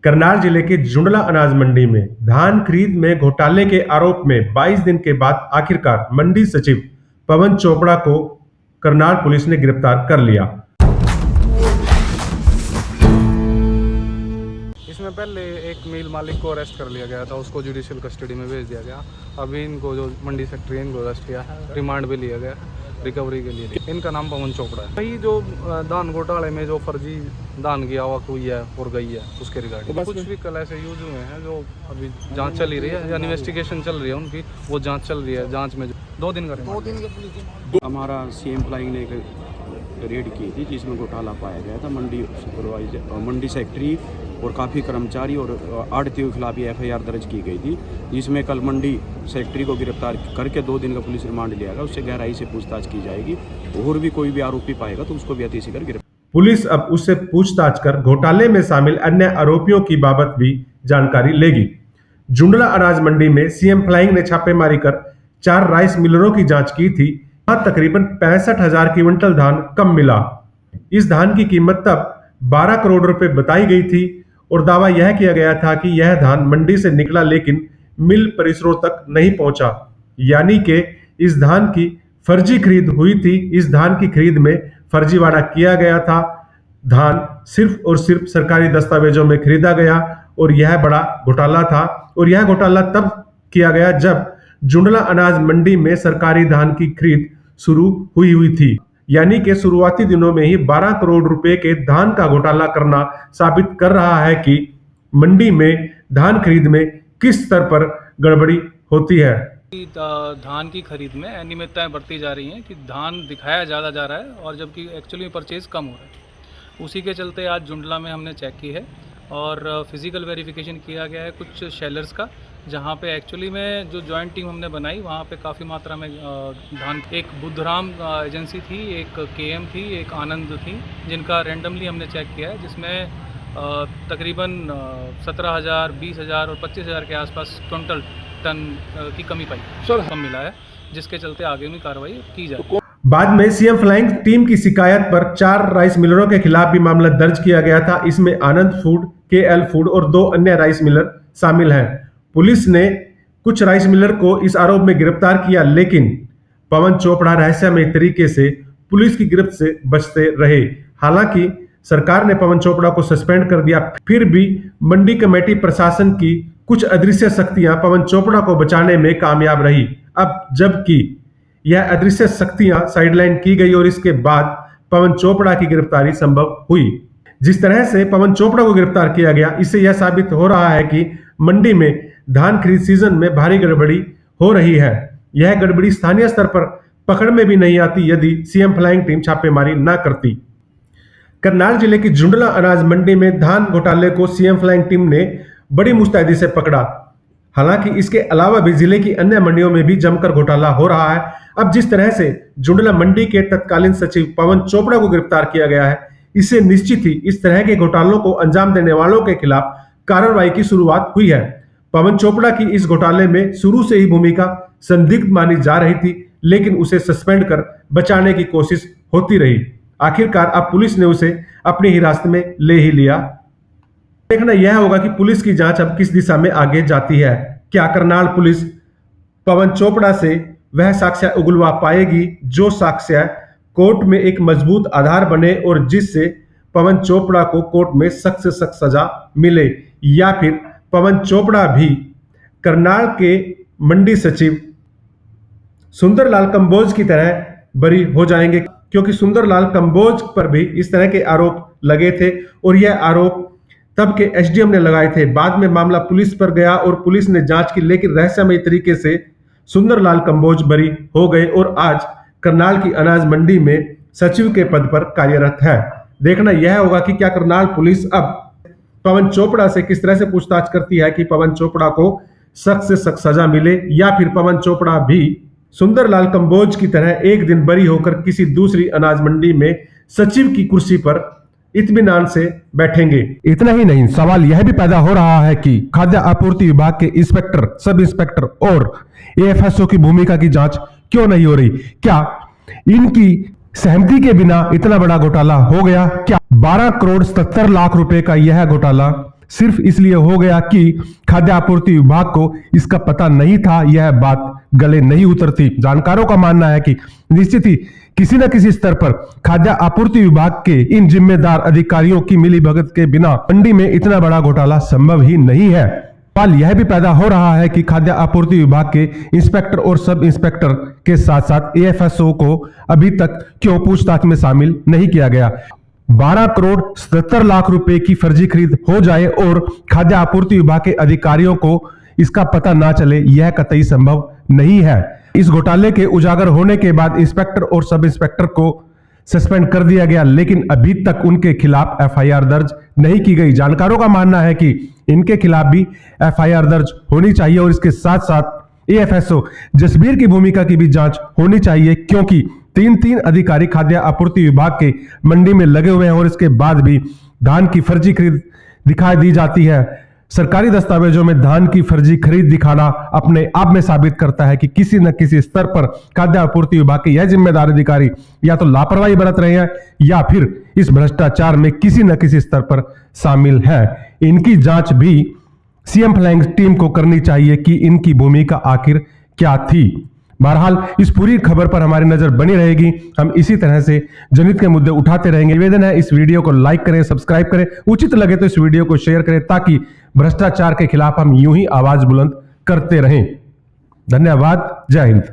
करनाल जिले के जुंडला अनाज मंडी में धान खरीद में घोटाले के आरोप में 22 दिन के बाद आखिरकार मंडी सचिव पवन चोपड़ा को करनाल पुलिस ने गिरफ्तार कर लिया। इसमें पहले एक मिल मालिक को अरेस्ट कर लिया गया था, उसको जुडिशियल कस्टडी में भेज दिया गया। अभी इनको जो मंडी सेक्रेटरी इनको अरेस्ट किया है, रिमांड भी लिया गया रिकवरी के लिए। इनका नाम पवन चोपड़ा है। वही जो धान घोटाले में जो फर्जी धान की आवक हुई है और गई है उसके रिगार्डिंग कुछ भी कल ऐसे यूज हुए हैं जो अभी जांच चल ही रही है या इन्वेस्टिगेशन चल रही है उनकी, वो जांच चल रही है। जांच में 2 दिन का हमारा सीएम फ्लाइंग ने एक रेड की थी जिसमें घोटाला पाया गया था। मंडी सुपरवाइजर, मंडी सेक्रेटरी और काफ़ी कर्मचारी और आढ़तियों के खिलाफ भी एफआईआर दर्ज की गई थी, जिसमें कल मंडी सेक्रेटरी को गिरफ्तार करके 2 दिन का पुलिस रिमांड लिया गया। उससे गहराई से पूछताछ की जाएगी और भी कोई भी आरोपी पाएगा तो उसको भी अतिशी कर गिरफ्तार। पुलिस अब उससे पूछताछ कर घोटाले में शामिल अन्य आरोपियों की बाबत भी जानकारी लेगी। जुंडला अनाज मंडी में सीएम फ्लाइंग ने छापेमारी कर 4 राइस मिलरों की जांच की थी। वहां तकरीबन 65,000 क्विंटल धान कम मिला। इस धान की कीमत तब 12 करोड़ रुपए बताई गई थी और दावा यह किया गया था कि यह धान मंडी से निकला लेकिन मिल परिसरों तक नहीं पहुंचा, यानी कि इस धान की फर्जी खरीद हुई थी। इस धान की खरीद में फर्जीवाड़ा किया गया था। धान सिर्फ और सिर्फ सरकारी दस्तावेजों में खरीदा गया और यह बड़ा घोटाला था। और यह घोटाला तब किया गया जब जुंडला अनाज मंडी में सरकारी धान की खरीद शुरू हुई थी, यानी कि शुरुआती दिनों में ही 12 करोड़ रुपए के धान का घोटाला करना साबित कर रहा है कि मंडी में धान खरीद में किस स्तर पर गड़बड़ी होती है। धान की खरीद में अनियमितताएं बढ़ती जा रही हैं कि धान दिखाया ज़्यादा जा रहा है और जबकि एक्चुअली में परचेज कम हो रहा है। उसी के चलते आज जुंडला में हमने चेक की है और फिजिकल वेरिफिकेशन किया गया है कुछ शेलर्स का, जहाँ पे एक्चुअली में जो जॉइंट टीम हमने बनाई वहाँ पे काफ़ी मात्रा में धान, एक बुद्धराम एजेंसी थी, एक केएम थी, एक आनंद थी, जिनका रैंडमली हमने चेक किया है, जिसमें तकरीबन 17,000, 20,000 और 25,000 के आसपास क्विंटल टन की कमी पाई कम मिला है, जिसके चलते आगे में कार्रवाई की जाए। बाद में सीएम फ्लाइंग टीम की शिकायत पर 4 राइस मिलरों के खिलाफ भी मामला दर्ज किया गया था। इसमें आनंद फूड, केएल फूड और 2 अन्य राइस मिलर शामिल हैं। पुलिस ने कुछ राइस मिलर को इस आरोप में गिरफ्तार किया, लेकिन पवन चोपड़ा रहस्यमय तरीके से पुलिस की गिरफ्त से बचते रहे। हालांकि सरकार ने पवन चोपड़ा को सस्पेंड कर दिया, फिर भी मंडी कमेटी प्रशासन की कुछ अदृश्य शक्तियां पवन चोपड़ा को बचाने में कामयाब रही। अब जबकि यह अदृश्य शक्तियां साइडलाइन की गई और इसके बाद पवन चोपड़ा की गिरफ्तारी संभव हुई। जिस तरह से पवन चोपड़ा को गिरफ्तार किया गया, इससे यह साबित हो रहा है कि मंडी में धान खरीद सीजन में भारी गड़बड़ी हो रही है। यह गड़बड़ी स्थानीय स्तर पर पकड़ में भी नहीं आती यदि सीएम फ्लाइंग टीम छापेमारी न करती। करनाल जिले की जुंडला अनाज मंडी में धान घोटाले को सीएम फ्लाइंग टीम ने बड़ी मुस्तैदी से पकड़ा। हालांकि इसके अलावा भी जिले की अन्य मंडियों में भी जमकर घोटाला हो रहा है। अब जिस तरह से जुंडला मंडी के तत्कालीन सचिव पवन चोपड़ा को गिरफ्तार किया गया है, इससे निश्चित ही इस तरह के घोटालों को अंजाम देने वालों के खिलाफ कार्रवाई की शुरुआत हुई है। पवन चोपड़ा की इस घोटाले में शुरू से ही भूमिका संदिग्ध मानी जा रही थी, लेकिन उसे सस्पेंड कर बचाने की कोशिश होती रही। आखिरकार अब पुलिस ने उसे अपनी हिरासत में ले ही लिया। देखना यह होगा कि पुलिस की जांच अब किस दिशा में आगे जाती है। क्या करनाल पुलिस पवन चोपड़ा से वह साक्ष्य उगलवा पाएगी जो साक्ष्य कोर्ट में एक मजबूत आधार बने और जिससे पवन चोपड़ा को कोर्ट में सख्त से सख्त सजा मिले, या फिर पवन चोपड़ा भी करनाल के मंडी सचिव सुंदरलाल कंबोज की तरह बरी हो जाएंगे, क्योंकि सुंदरलाल कंबोज पर भी इस तरह के आरोप लगे थे और यह आरोप तब के एसडीएम ने लगाए थे। बाद में मामला पुलिस पर गया और पुलिस ने जांच की, लेकिन रहस्यमय तरीके से सुंदरलाल कंबोज बरी हो गए और आज करनाल की अनाज मंडी में सचिव के पद पर कार्यरत है। देखना यह होगा कि क्या करनाल पुलिस अब पवन चोपड़ा से किस तरह से पूछताछ करती है कि पवन चोपड़ा को सख्त से सख्त सजा मिले, या फिर पवन चोपड़ा भी सुंदरलाल कंबोज की तरह एक दिन बरी होकर किसी दूसरी अनाज मंडी में सचिव की कुर्सी पर इत्मीनान से बैठेंगे। इतना ही नहीं, सवाल यह भी पैदा हो रहा है कि खाद्य आपूर्ति विभाग के इंस्पेक्टर, सब इंस्पेक्टर और एएफएसओ की भूमिका की जांच क्यों नहीं हो रही? क्या इनकी सहमति के बिना इतना बड़ा घोटाला हो गया? क्या 12 करोड़ 77 लाख रुपए का यह घोटाला सिर्फ इसलिए हो गया कि खाद्य आपूर्ति विभाग को इसका पता नहीं था, यह बात गले नहीं उतरती। जानकारों का मानना है कि निश्चित ही किसी न किसी स्तर पर खाद्य आपूर्ति विभाग के इन जिम्मेदार अधिकारियों की मिलीभगत के बिना मंडी में इतना बड़ा घोटाला संभव ही नहीं है। सवाल यह भी पैदा हो रहा है कि खाद्य आपूर्ति विभाग के इंस्पेक्टर और सब इंस्पेक्टर के साथ साथ एएफएसओ को अभी तक क्यों पूछताछ में शामिल नहीं किया गया। 12 करोड़ 77 लाख रुपए की फर्जी खरीद हो जाए और खाद्य आपूर्ति विभाग के अधिकारियों को इसका पता ना चले, यह कतई संभव नहीं है। इस घोटाले के उजागर होने के बाद इंस्पेक्टर और सब इंस्पेक्टर को सस्पेंड कर दिया गया, लेकिन अभी तक उनके खिलाफ एफआईआर दर्ज नहीं की गई। जानकारों का मानना है कि इनके खिलाफ भी एफआईआर दर्ज होनी चाहिए और इसके साथ साथ एएफएसओ जसबीर की भूमिका की भी जांच होनी चाहिए, क्योंकि तीन अधिकारी खाद्य आपूर्ति विभाग के मंडी में लगे हुए हैं और इसके बाद भी धान की फर्जी खरीद दिखाई दी जाती है। सरकारी दस्तावेजों में धान की फर्जी खरीद दिखाना अपने आप में साबित करता है कि किसी न किसी स्तर पर खाद्य आपूर्ति विभाग के यह जिम्मेदार अधिकारी या तो लापरवाही बरत रहे हैं या फिर इस भ्रष्टाचार में किसी न किसी स्तर पर शामिल है। इनकी जांच भी सीएम फ्लाइंग टीम को करनी चाहिए कि इनकी भूमिका आखिर क्या थी। बहरहाल इस पूरी खबर पर हमारी नजर बनी रहेगी। हम इसी तरह से जनहित के मुद्दे उठाते रहेंगे। निवेदन है इस वीडियो को लाइक करें, सब्सक्राइब करें, उचित लगे तो इस वीडियो को शेयर करें ताकि भ्रष्टाचार के खिलाफ हम यूं ही आवाज बुलंद करते रहें। धन्यवाद। जय हिंद।